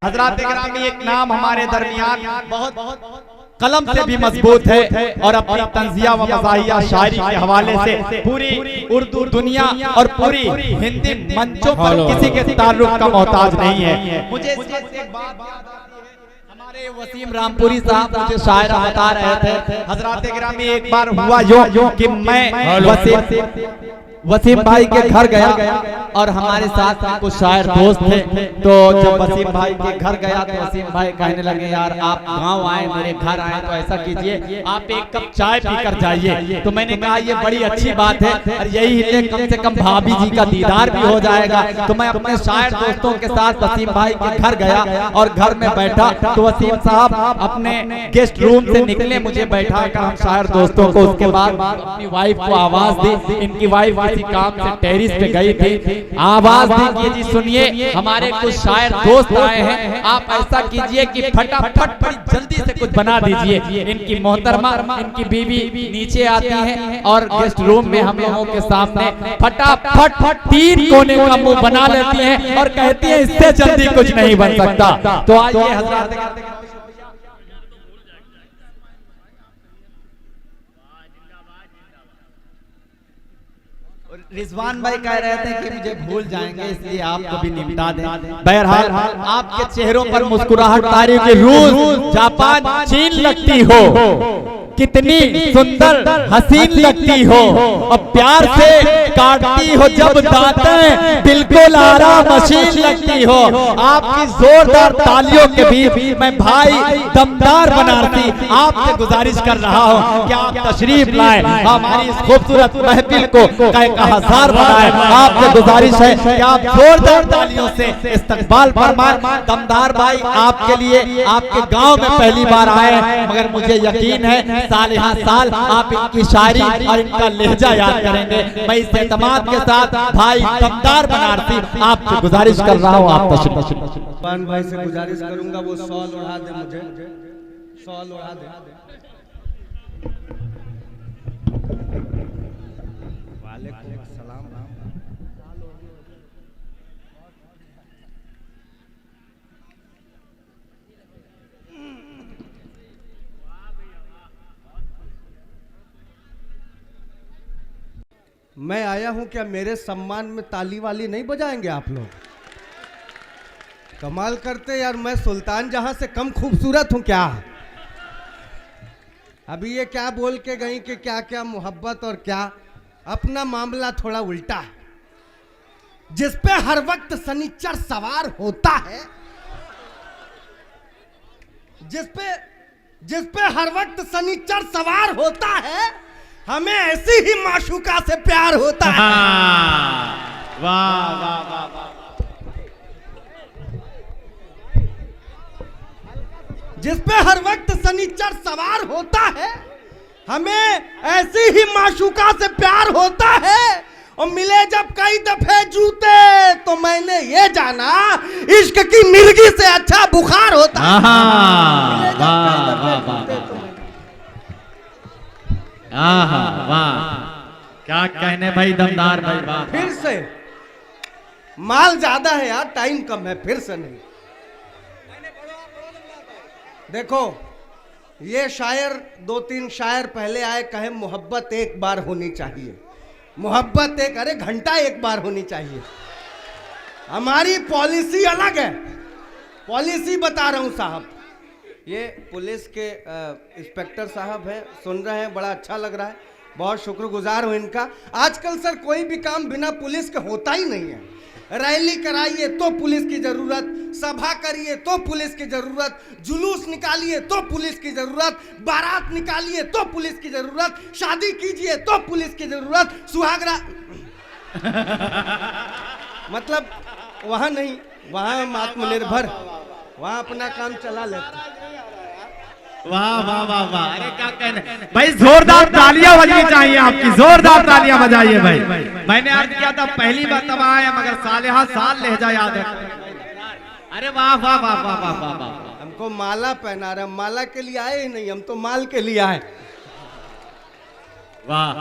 हजरात गिरामी, एक नाम हमारे दरमियान बहुत कलम से भी मजबूत है और अपनी तंजिया व मज़ाहिया शायरी के हवाले से पूरी उर्दू दुनिया और पूरी हिंदी मंचों पर किसी के ताल्लुक का मोहताज नहीं है। मुझे एक बात हमारे वसीम रामपुरी साहब मुझे शायरा बता रहे थे, हजरात गिरामी एक बार हुआ यूं कि मैं वसीम भाई के घर गया और हमारे साथ कुछ शायर दोस्त थे। तो जब वसीम भाई के घर गया तो वसीम भाई कहने लगे, यार आप गांव आए, मेरे घर आए तो ऐसा कीजिए आप एक कप चाय पीकर जाइए। तो मैंने कहा ये बड़ी अच्छी बात है और यही है कम से कम भाभी जी का दीदार भी हो जाएगा। तो मैं अपने शायर दोस्तों के साथ वसीम भाई के घर गया और घर में बैठा तो वसीम साहब अपने गेस्ट रूम से निकले, मुझे बैठा कर हम शायर दोस्तों को। उसके बाद अपनी वाइफ को आवाज दी, इनकी वाइफ काम से टेरिस पे गई थी, आवाज दी जी सुनिए हमारे कुछ शायर दोस्त आए हैं, आप ऐसा कीजिए कि फटाफट बड़ी जल्दी से कुछ बना दीजिए। इनकी मोहतरमा इनकी बीवी नीचे आती है और गेस्ट रूम में हम लोगों के सामने फटाफट 3 कोने का मुंह बना लेती हैं और कहती है इससे जल्दी कुछ नहीं बन सकता। तो आइए हजरात रिजवान भाई कह रहे थे कि मुझे भूल जाएंगे इसलिए आपको भी निपटा दें। बहरहाल आपके चेहरों पर मुस्कुराहट तारीफ की रूस जापान चीन लगती हो, कितनी सुंदर हसीन लगती हो और प्यार से काटती हो जब दांतें बिल्कुल आराम मशीन लगती हो। आपकी जोरदार तालियों के बीच मैं भाई दमदार बनारसी आपसे गुजारिश कर रहा हूं कि आप तशरीफ लाएं, हमारी इस खूबसूरत महफिल को एक हजार बनाएं। आपसे गुजारिश है कि आप जोरदार तालियों से इस्तकबाल फरमाएं। दमदार भाई आपके लिए आपके गांव में पहली बार आए मगर मुझे यकीन है साल आप इनकी शायरी और इनका लहजा याद करेंगे। मैं इस एतमाद के साथ भाई दमदार बनारसी आपसे गुजारिश कर रहा हूँ आप तशरीफ भाई से गुजारिश करूंगा वो शॉल उड़ा दे, मुझे शॉल उड़ा दे। वालेकुम सलाम। मैं आया हूं, क्या मेरे सम्मान में ताली वाली नहीं बजाएंगे आप लोग? कमाल करते यार, मैं सुल्तान जहां से कम खूबसूरत हूं क्या? अभी ये क्या बोल के गई कि क्या क्या मोहब्बत और क्या, अपना मामला थोड़ा उल्टा है। जिस पे हर वक्त सनीचर सवार होता है, जिस पे हर वक्त सनीचर सवार होता है, हमें ऐसी ही माशूका से प्यार होता है। वाह वाह वाह वाह। जिस पे हर वक्त सनीचर सवार होता है, हमें ऐसी ही माशूका से प्यार होता है। और मिले जब कई दफे जूते तो मैंने ये जाना इश्क की मिर्गी से अच्छा बुखार होता है। वाह क्या कहने भाई दमदार भाई। वाह फिर से माल ज्यादा है यार, टाइम कम है, फिर से नहीं। देखो ये शायर 2-3 शायर पहले आए, कहे मोहब्बत एक बार होनी चाहिए, मोहब्बत एक, अरे घंटा एक बार होनी चाहिए। हमारी पॉलिसी अलग है, पॉलिसी बता रहा हूं साहब। ये पुलिस के इंस्पेक्टर साहब हैं, सुन रहे हैं, बड़ा अच्छा लग रहा है, बहुत शुक्रगुजार हूं इनका। आजकल सर कोई भी काम बिना पुलिस के होता ही नहीं है। रैली कराइए तो पुलिस की जरूरत, सभा करिए तो पुलिस की जरूरत, जुलूस निकालिए तो पुलिस की जरूरत, बारात निकालिए तो पुलिस की जरूरत, शादी कीजिए तो पुलिस की जरूरत, सुहागरा मतलब वहां नहीं, वहां हम आत्मनिर्भर, वहां अपना काम चला लेते। वाह वाह वाह वाह। अरे क्या कहने भाई, जोरदार तालियां बजनी चाहिए आपकी, जोरदार तालियां बजाइए भाई। मैंने अर्ज किया था पहली बार तब आए मगर सालेहा साल लहजा याद है। अरे वाह वाह वाह वाह वाह वाह वाह। हमको माला पहना रहे, माला के लिए आए ही नहीं, हम तो माल के लिए आए। वाह।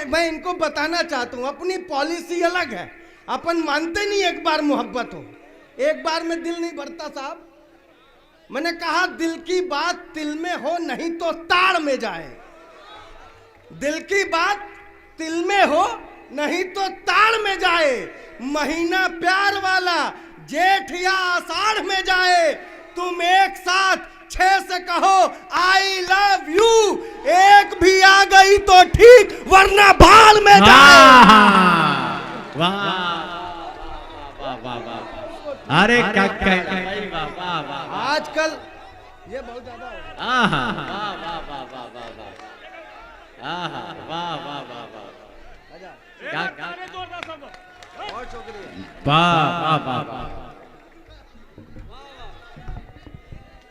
मैं इनको बताना चाहता हूँ अपनी पॉलिसी अलग है। अपन मानते नहीं एक बार मोहब्बत हो, एक बार में दिल नहीं भरता साहब। मैंने कहा दिल की बात तिल में हो नहीं तो ताड़ में जाए। दिल की बात तिल में हो नहीं तो ताड़ में जाए। महीना प्यार वाला जेठ या आषाढ़ में जाए। तुम एक साथ 6 से कहो आई लव यू। एक भी आ गई तो ठीक वरना भाड़ में जाए। वाह वाह वाह वाह। अरे क्या आजकल ये बहुत ज्यादा हो गया। वाह वाह वाह वाह वाह वाह वाह वाह वाह। बहुत शुक्रिया। वाह वाह वाह वाह।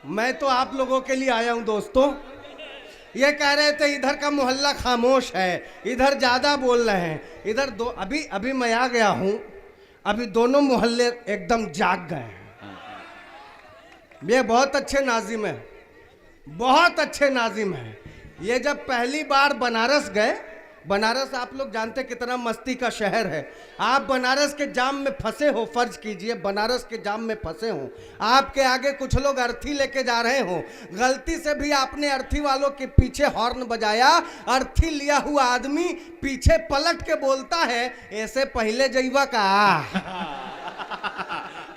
मैं तो आप लोगों के लिए आया हूं दोस्तों। ये कह रहे थे इधर का मोहल्ला खामोश है, इधर ज्यादा बोल रहे हैं। इधर दो अभी मैं आ गया हूं, अभी दोनों मोहल्ले एकदम जाग गए हैं। ये बहुत अच्छे नाजिम है, बहुत अच्छे नाजिम है। ये जब पहली बार बनारस गए, बनारस आप लोग जानते कितना मस्ती का शहर है। आप बनारस के जाम में फंसे हो, फर्ज कीजिए बनारस के जाम में फंसे हो, आपके आगे कुछ लोग अर्थी लेके जा रहे हो, गलती से भी आपने अर्थी वालों के पीछे हॉर्न बजाया। अर्थी लिया हुआ आदमी पीछे पलट के बोलता है ऐसे पहले जईवा का।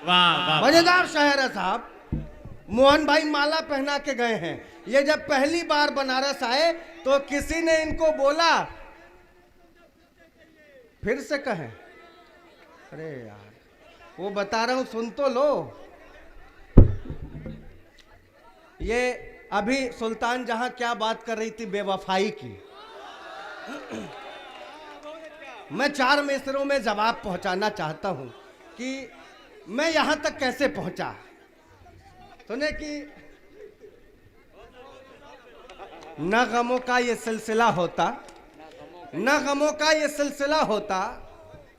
वाह मजेदार शहर है साहब। मोहन भाई माला पहना के गए हैं। ये जब पहली बार बनारस आए तो किसी ने इनको बोला, फिर से कहें, अरे यार वो बता रहा हूं सुन तो लो। ये अभी सुल्तान जहां क्या बात कर रही थी बेवफाई की, मैं 4 मिसरों में जवाब पहुंचाना चाहता हूं कि मैं यहां तक कैसे पहुंचा। सुने कि न गमों का ये सिलसिला होता, न गमों का ये सिलसिला होता,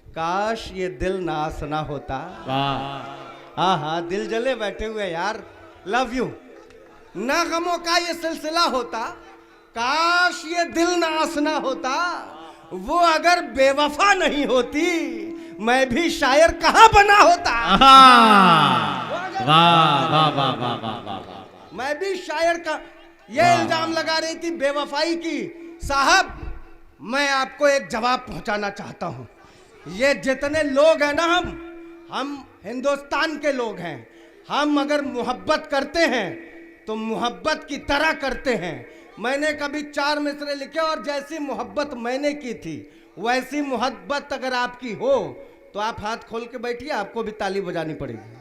काश ये दिल ना आसना होता। हाँ हाँ दिल जले बैठे हुए यार, लव यू। न गमों का ये सिलसिला होता, काश ये दिल ना आसना होता। वो अगर बेवफा नहीं होती मैं भी शायर कहाँ बना होता। वाह वाह वाह वाह वाह। मैं भी शायर का। ये इल्जाम लगा रही थी बेवफाई की। साहब मैं आपको एक जवाब पहुंचाना चाहता हूं। ये जितने लोग हैं ना, हम हिंदुस्तान के लोग हैं। हम अगर मोहब्बत करते हैं तो मोहब्बत की तरह करते हैं। मैंने कभी 4 मिसरे लिखे और जैसी मोहब्बत मैंने की थी वैसी मोहब्बत अगर आपकी हो तो आप हाथ खोल के बैठिए, आपको भी ताली बजानी पड़ेगी।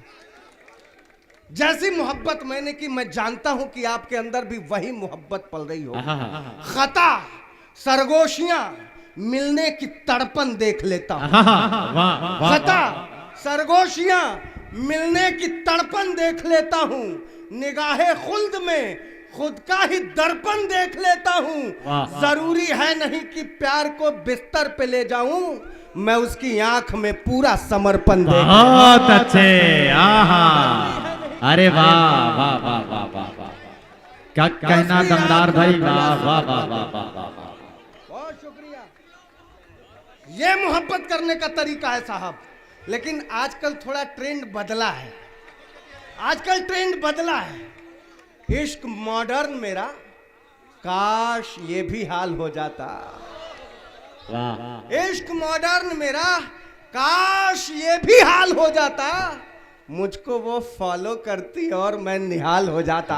जैसी मोहब्बत मैंने की, मैं जानता हूं कि आपके अंदर भी वही मोहब्बत पल रही हो। खता सरगोशियां मिलने की तड़पन देख लेता हूं। खता सरगोशियां मिलने की तड़पन देख लेता हूं। निगाहे खुल्द में खुद का ही दर्पण देख लेता हूं। जरूरी है नहीं कि प्यार को बिस्तर पे ले जाऊं, मैं उसकी आंख में पूरा समर्पण देख। बहुत अच्छे। अरे वाह वाह वाह वाह वाह वाह। क्या कहना दमदार भाई। वाह वाह वाह वाह वाह वाह। बहुत शुक्रिया। ये मोहब्बत करने का तरीका है साहब। लेकिन आजकल थोड़ा ट्रेंड बदला है। आजकल ट्रेंड बदला है। इश्क मॉडर्न मेरा, काश ये भी हाल हो जाता। इश्क मॉडर्न मेरा, काश ये भी हाल हो जाता। मुझको वो फॉलो करती और मैं निहाल हो जाता।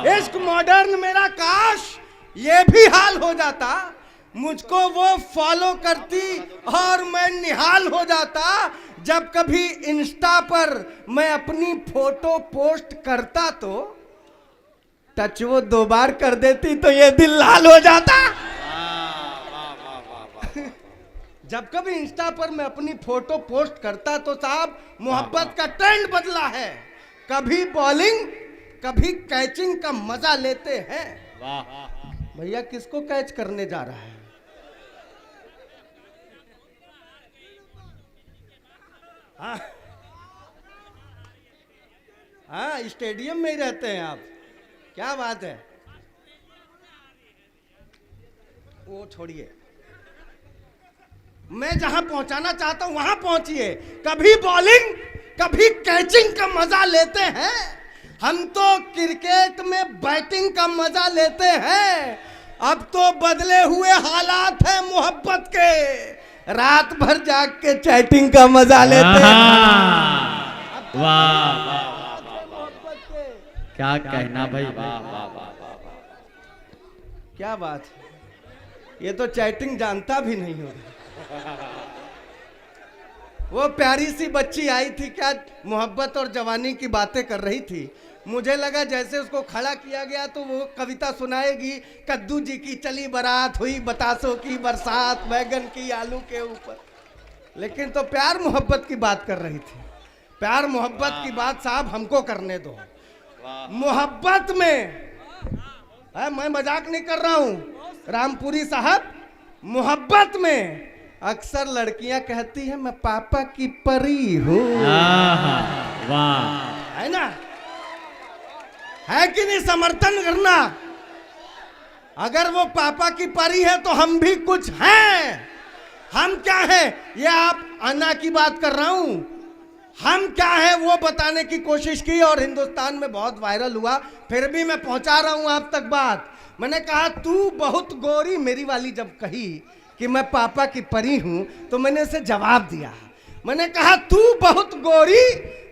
इश्क मॉडर्न मेरा, काश ये भी हाल हो जाता। मुझको वो फॉलो करती और मैं निहाल हो जाता। जब कभी इंस्टा पर मैं अपनी फोटो पोस्ट करता तो टच वो 2 बार कर देती तो ये दिल लाल हो जाता। जब कभी इंस्टा पर मैं अपनी फोटो पोस्ट करता तो साहब मोहब्बत का ट्रेंड बदला है। कभी बॉलिंग कभी कैचिंग का मजा लेते हैं। भैया किसको कैच करने जा रहा है? हाँ स्टेडियम में ही रहते हैं आप, क्या बात है। वो छोड़िए, मैं जहां पहुंचाना चाहता हूं वहां पहुंचिए। कभी बॉलिंग कभी कैचिंग का मजा लेते हैं, हम तो क्रिकेट में बैटिंग का मजा लेते हैं। अब तो बदले हुए हालात हैं मोहब्बत के, रात भर जाग के चैटिंग का मजा लेते हैं। वाह क्या कहना भाई, वाह वाह वाह। क्या बात है, ये तो चैटिंग जानता भी नहीं होगा। वो प्यारी सी बच्ची आई थी, क्या मोहब्बत और जवानी की बातें कर रही थी। मुझे लगा जैसे उसको खड़ा किया गया तो वो कविता सुनाएगी, कद्दू जी की चली बारात, हुई बतासों की बरसात, बैगन की आलू के ऊपर। लेकिन तो प्यार मोहब्बत की बात कर रही थी। प्यार मोहब्बत की बात साहब हमको करने दो। मोहब्बत में मैं मजाक नहीं कर रहा हूं रामपुरी साहब, मोहब्बत में अक्सर लड़कियां कहती हैं मैं पापा की परी हूं। वाह, है ना, है कि नहीं? समर्थन करना। अगर वो पापा की परी है तो हम भी कुछ हैं। हम क्या हैं, ये आप अन्ना की बात कर रहा हूं। हम क्या है वो बताने की कोशिश की और हिंदुस्तान में बहुत वायरल हुआ। फिर भी मैं पहुंचा रहा हूं आप तक बात। मैंने कहा तू बहुत गोरी, मेरी वाली जब कही कि मैं पापा की परी हूं तो मैंने उसे जवाब दिया। मैंने कहा तू बहुत गोरी,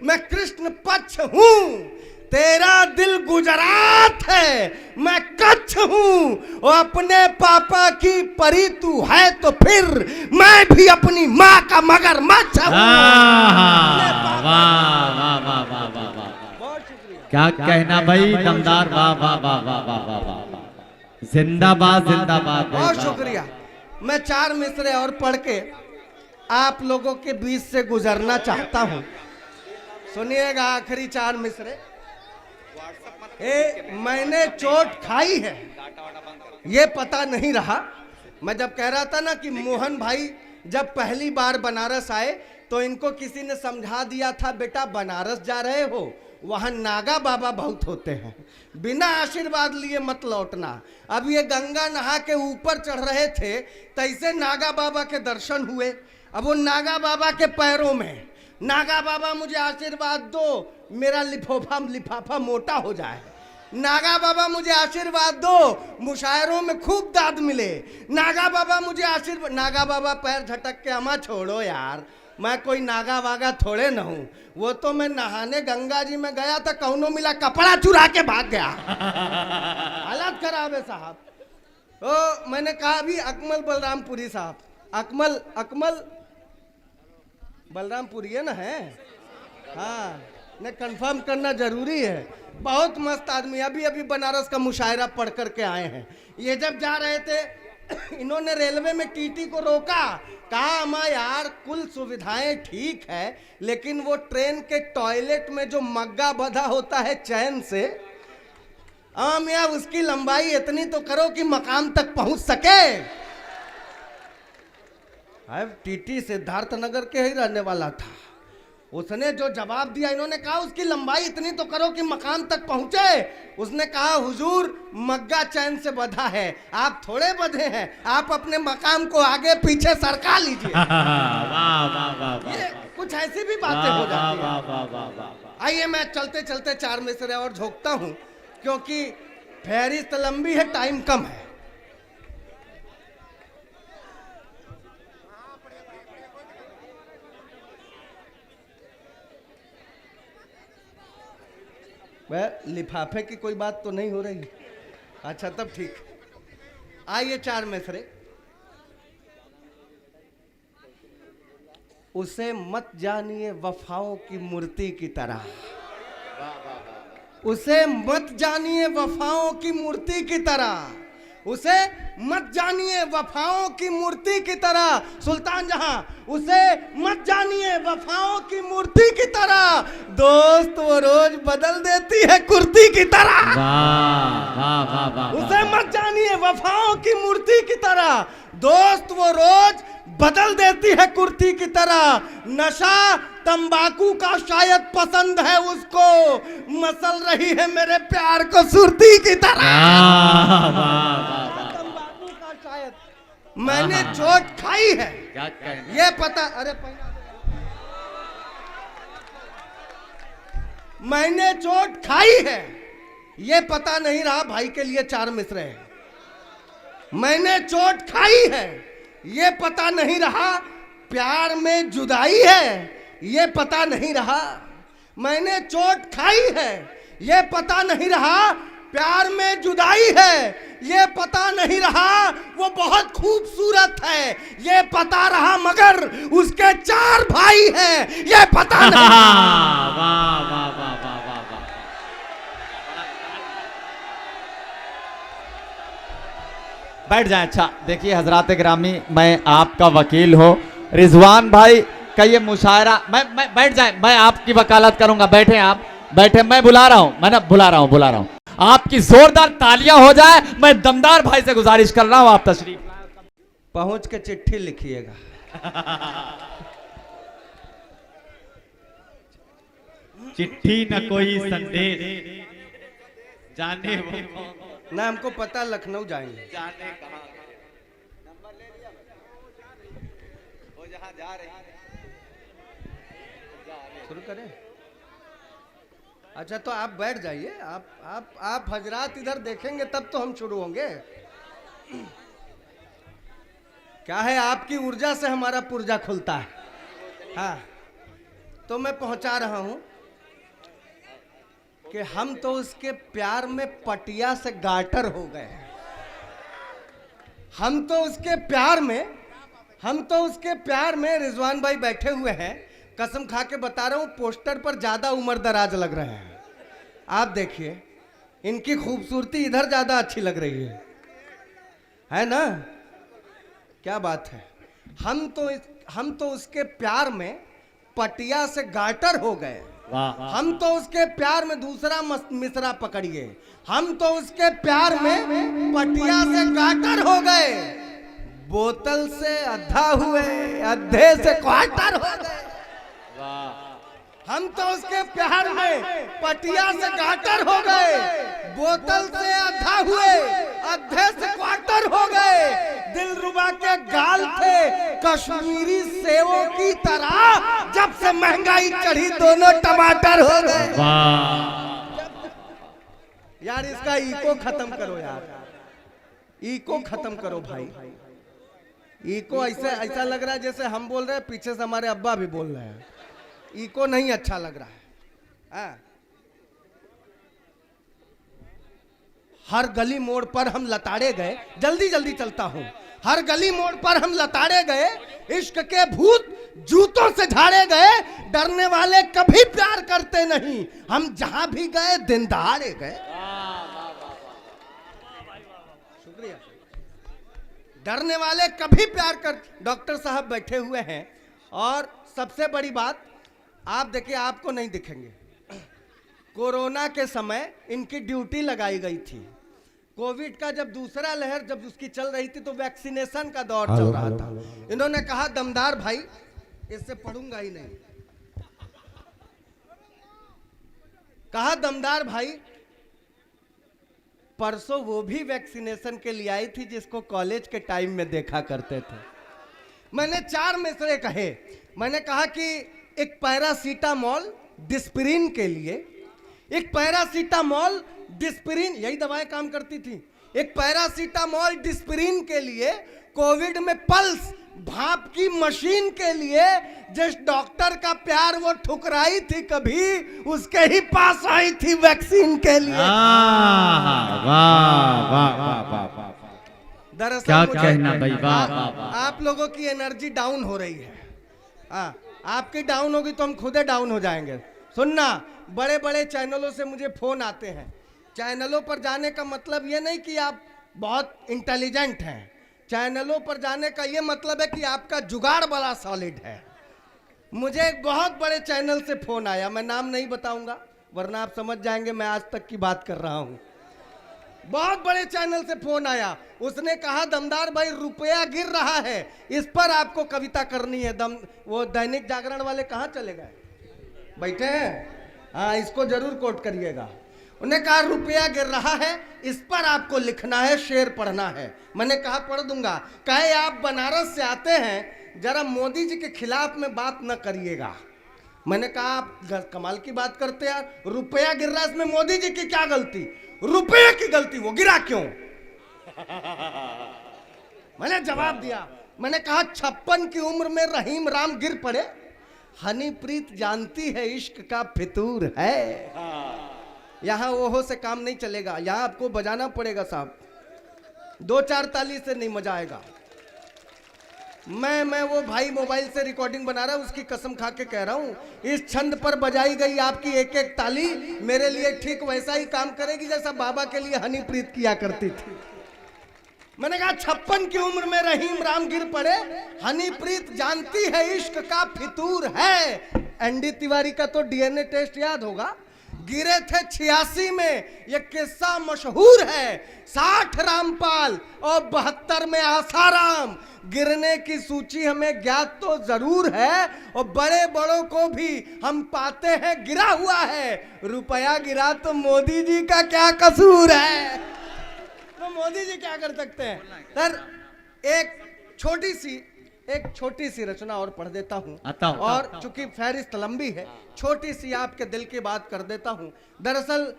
मैं कृष्ण पक्ष हूं, तेरा दिल गुजरात है, मैं कच्छ हूं। और अपने पापा की परी तू है तो फिर मैं भी अपनी माँ का मगरमच्छ हूं। क्या कहना भाई, दमदार, वाह वाह वाह वाह वाह वाह वाह, जिंदाबाद जिंदाबाद। बहुत शुक्रिया। मैं 4 मिसरे और पढ़ के आप लोगों के बीच से गुजरना चाहता हूं। सुनिएगा आखिरी 4 मिसरे। मैंने चोट खाई है ये पता नहीं रहा। मैं जब कह रहा था ना कि मोहन भाई जब पहली बार बनारस आए तो इनको किसी ने समझा दिया था बेटा बनारस जा रहे हो वहां नागा बाबा बहुत होते हैं, बिना आशीर्वाद लिए मत लौटना। अब ये गंगा नहा के ऊपर चढ़ रहे थे, तैसे नागा बाबा के दर्शन हुए। अब वो नागा बाबा के पैरों में, नागा बाबा मुझे आशीर्वाद दो, मेरा लिफाफा मोटा हो जाए। नागा बाबा मुझे आशीर्वाद दो, मुशायरों में खूब दाद मिले। नागा बाबा मुझे आशीर्वाद। नागा बाबा पैर झटक के, अम्मा छोड़ो यार, मैं कोई नागा वागा थोड़े न हूं। वो तो मैं नहाने गंगा जी में गया था, कौनो मिला कपड़ा चुरा के भाग गया। हालत खराब है साहब। तो मैंने कहा अभी अकमल बलरामपुरी साहब, अकमल बलरामपुरी है ना, है? हाँ, ने कंफर्म करना जरूरी है। बहुत मस्त आदमी, अभी बनारस का मुशायरा पढ़ करके आए हैं। ये जब जा रहे थे इन्होंने रेलवे में टीटी को रोका, कहा अम्मा यार कुल सुविधाएं ठीक है लेकिन वो ट्रेन के टॉयलेट में जो मग्गा बंधा होता है चैन से, यार उसकी लंबाई इतनी तो करो कि मकाम तक पहुंच सके। टीटी सिद्धार्थ नगर के ही रहने वाला था। उसने जो जवाब दिया, इन्होंने कहा उसकी लंबाई इतनी तो करो कि मकाम तक पहुंचे। उसने कहा हुजूर मग्गा चैन से बंधा है, आप थोड़े बंधे हैं, आप अपने मकाम को आगे पीछे सरका लीजिए। ये कुछ ऐसी भी बातें हो जाती हैं। आइए मैं चलते चलते 4 मिसरे और झोंकता हूं क्योंकि फहरिस्त लंबी है, टाइम कम है। वह लिफाफे की कोई बात तो नहीं हो रही? अच्छा तब ठीक। आइए 4 मिसरे। उसे मत जानिए वफाओं की मूर्ति की तरह, उसे मत जानिए वफाओं की मूर्ति की तरह, उसे मत जानिए वफाओं की मूर्ति की तरह। सुल्तान जहां, उसे मत जानिए वफाओं की मूर्ति की तरह, दोस्त वो रोज बदल देती है कुर्ती की तरह। उसे मत जानिए वफाओं की मूर्ति की तरह, दोस्त वो रोज बदल देती है कुर्ती की तरह। नशा तंबाकू का शायद पसंद है उसको, मसल रही है मेरे प्यार को सुर्ती की तरह। तंबाकू का शायद मैंने चोट खाई है ये पता। अरे मैंने चोट खाई है, ये पता नहीं रहा भाई के लिए 4 मिसरे हैं। मैंने चोट खाई है, ये पता नहीं रहा प्यार में जुदाई है, ये पता नहीं रहा। मैंने चोट खाई है, ये पता नहीं रहा प्यार में जुदाई है, ये पता नहीं रहा वो बहुत खूबसूरत है, ये पता रहा मगर उसके 4 भाई हैं, ये पता नहीं। वाह वाह वाह वाह वाह वाह वाह। बैठ जाए। अच्छा देखिए हजरात गिरामी, मैं आपका वकील हूँ, रिजवान भाई का ये मुशायरा, मैं बैठ जाए, मैं आपकी वकालत करूंगा। बैठे आप, बैठे, मैं बुला रहा हूँ, मैं ना बुला रहा हूँ। आपकी जोरदार तालियां हो जाए। मैं दमदार भाई से गुजारिश कर रहा हूँ, आप तशरीफ पहुंच के चिट्ठी लिखिएगा। चिट्ठी न कोई संदेश, जाने वो ना हमको पता लखनऊ जाएंगे। जाने कहाँ। शुरू करें? अच्छा तो आप बैठ जाइए, आप हजरात इधर देखेंगे तब तो हम शुरू होंगे। क्या है, आपकी ऊर्जा से हमारा पुर्जा खुलता है। हाँ, तो मैं पहुंचा रहा हूं कि हम तो उसके प्यार में पटिया से गाटर हो गए। हम तो उसके प्यार में रिजवान भाई बैठे हुए हैं, कसम खा के बता रहा हूं, पोस्टर पर ज्यादा उम्र दराज लग रहे हैं। आप देखिए, इनकी खूबसूरती इधर ज्यादा अच्छी लग रही है ना? क्या बात है। हम तो उसके प्यार में पटिया से गाटर हो गए। हम तो उसके प्यार में, दूसरा मिसरा पकड़िए, हम तो उसके प्यार में पटिया से गाटर हो गए, बोतल से अद्धा हुए, अद्धे से क्वार्टर हो गए। हम तो उसके प्यार में पटिया से गाटर हो गए, बोतल से अद्धा हुए, अद्धे से क्वार्टर हो गए। दिलरुबा के गाल थे कश्मीरी सेवों की तरह, जब से महंगाई चढ़ी दोनों टमाटर हो गए। यार इसका इको खत्म करो यार, इको खत्म करो भाई। इको ऐसा लग रहा है जैसे हम बोल रहे हैं, पीछे से हमारे अब्बा भी बोल रहे हैं। इको नहीं अच्छा लग रहा है। हर गली मोड़ पर हम लताड़े गए, जल्दी जल्दी चलता हूं। हर गली मोड़ पर हम लताड़े गए, इश्क के भूत जूतों से झाड़े गए। डरने वाले कभी प्यार करते नहीं, हम जहां भी गए दिन दहाड़े गए। शुक्रिया। डरने वाले कभी प्यार कर। डॉक्टर साहब बैठे हुए हैं, और सबसे बड़ी बात आप देखिए, आपको नहीं दिखेंगे, कोरोना के समय इनकी ड्यूटी लगाई गई थी। कोविड का जब दूसरा लहर जब उसकी चल रही थी तो वैक्सीनेशन का दौर चल रहा था। इन्होंने कहा दमदार भाई, इससे पढ़ूंगा ही नहीं, कहा दमदार भाई परसों वो भी वैक्सीनेशन के लिए आई थी जिसको कॉलेज के टाइम में देखा करते थे। मैंने 4 मिसरे कहे। मैंने कहा कि एक पैरासीटामोल डिस्पिरिन के लिए, एक पैरासीटामोल डिस्पिरिन, यही दवाएं काम करती थी। एक पैरासीटामोल डिस्पिरिन के लिए, कोविड में पल्स भाप की मशीन के लिए, जिस डॉक्टर का प्यार वो ठुकराई थी कभी, उसके ही पास आई थी वैक्सीन के लिए। वाह वाह वाह वाह वाह। दरअसल क्या कहना भाई, वाह वाह वाह। आप लोगों की एनर्जी डाउन हो रही है। आपकी डाउन होगी तो हम खुदे डाउन हो जाएंगे। सुनना, बड़े बड़े चैनलों से मुझे फोन आते हैं। चैनलों पर जाने का मतलब ये नहीं कि आप बहुत इंटेलिजेंट हैं, चैनलों पर जाने का ये मतलब है कि आपका जुगाड़ बड़ा सॉलिड है। मुझे एक बहुत बड़े चैनल से फोन आया, मैं नाम नहीं बताऊंगा वरना आप समझ जाएंगे मैं आज तक की बात कर रहा हूं। बहुत बड़े चैनल से फोन आया, उसने कहा दमदार भाई रुपया गिर रहा है, इस पर आपको कविता करनी है। वो दैनिक जागरण वाले कहाँ चले गए? बैठे हैं? हाँ, इसको जरूर कोट करिएगा। उन्हें कहा रुपया गिर रहा है, इस पर आपको लिखना है, शेर पढ़ना है। मैंने कहा पढ़ दूंगा। कहे आप बनारस से आते हैं, जरा मोदी जी के खिलाफ में बात न करिएगा, मैंने कहा आप कमाल की बात करते यार, रुपया गिर रहा है, इसमें मोदी जी की क्या गलती? रुपये की गलती, वो गिरा क्यों? मैंने जवाब दिया, मैंने कहा 56 की उम्र में रहीम राम गिर पड़े, हनीप्रीत जानती है इश्क का फितूर है। यहां ओहो से काम नहीं चलेगा, यहां आपको बजाना पड़ेगा साहब, 2-4 ताली से नहीं मजा आएगा। मैं वो भाई मोबाइल से रिकॉर्डिंग बना रहा है, उसकी कसम खा के कह रहा हूं, इस छंद पर बजाई गई आपकी एक एक ताली मेरे लिए ठीक वैसा ही काम करेगी जैसा बाबा के लिए हनीप्रीत किया करती थी। मैंने कहा 56 की उम्र में रहीम राम गिर पड़े, हनीप्रीत जानती है इश्क का फितूर है। एनडी तिवारी का तो डीएनए टेस्ट याद होगा, गिरे थे 86 में, ये किस्सा मशहूर है। 60 रामपाल और 72 में आसाराम। गिरने की सूची हमें ज्ञात तो जरूर है, और बड़े बड़ों को भी हम पाते हैं गिरा हुआ है। रुपया गिरा तो मोदी जी का क्या कसूर है? तो मोदी जी क्या कर सकते हैं? सर एक छोटी सी रचना और पढ़ देता हूं, और चूंकि फहरिस्त लंबी है, छोटी सी आपके दिल की बात कर देता हूं। दरअसल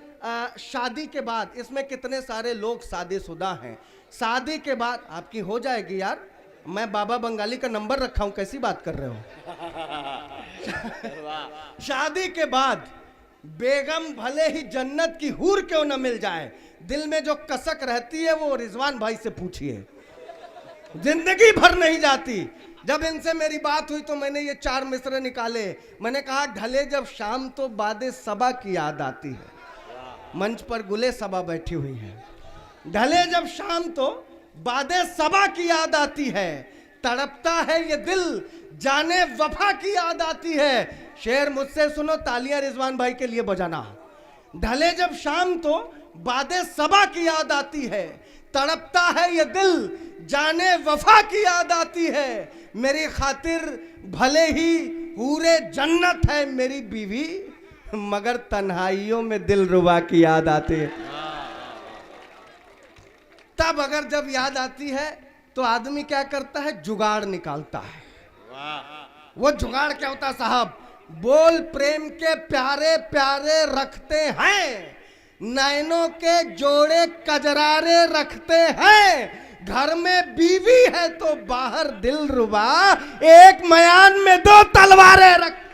शादी के बाद, इसमें कितने सारे लोग शादीशुदा हैं, शादी के बाद आपकी हो जाएगी यार, मैं बाबा बंगाली का नंबर रखा हूं, कैसी बात कर रहे हो? शादी के बाद बेगम भले ही जन्नत की हूर क्यों न मिल जाए, दिल में जो कसक रहती है वो रिजवान भाई से पूछिए, जिंदगी भर नहीं जाती। जब इनसे मेरी बात हुई तो मैंने ये 4 मिसरे निकाले। मैंने कहा ढले जब शाम तो बादे सबा की याद आती है। मंच पर गुले सबा बैठी हुई है। ढले जब शाम तो बादे सबा की याद आती है, तड़पता है ये दिल जाने वफा की याद आती है। शेर मुझसे सुनो, तालियां रिजवान भाई के लिए बजाना। ढले जब शाम तो बादे सबा की याद आती है, तड़पता है ये दिल जाने वफा की याद आती है। मेरी खातिर भले ही पूरे जन्नत है मेरी बीवी, मगर तन्हाइयों में दिल रुबा की याद आती है। तब अगर जब याद आती है तो आदमी क्या करता है? जुगाड़ निकालता है। वो जुगाड़ क्या होता साहब? बोल प्रेम के प्यारे प्यारे रखते हैं, नैनों के जोड़े कजरारे रखते हैं, घर में बीवी है तो बाहर दिल रुबा, एक मयान में 2 तलवारें रखते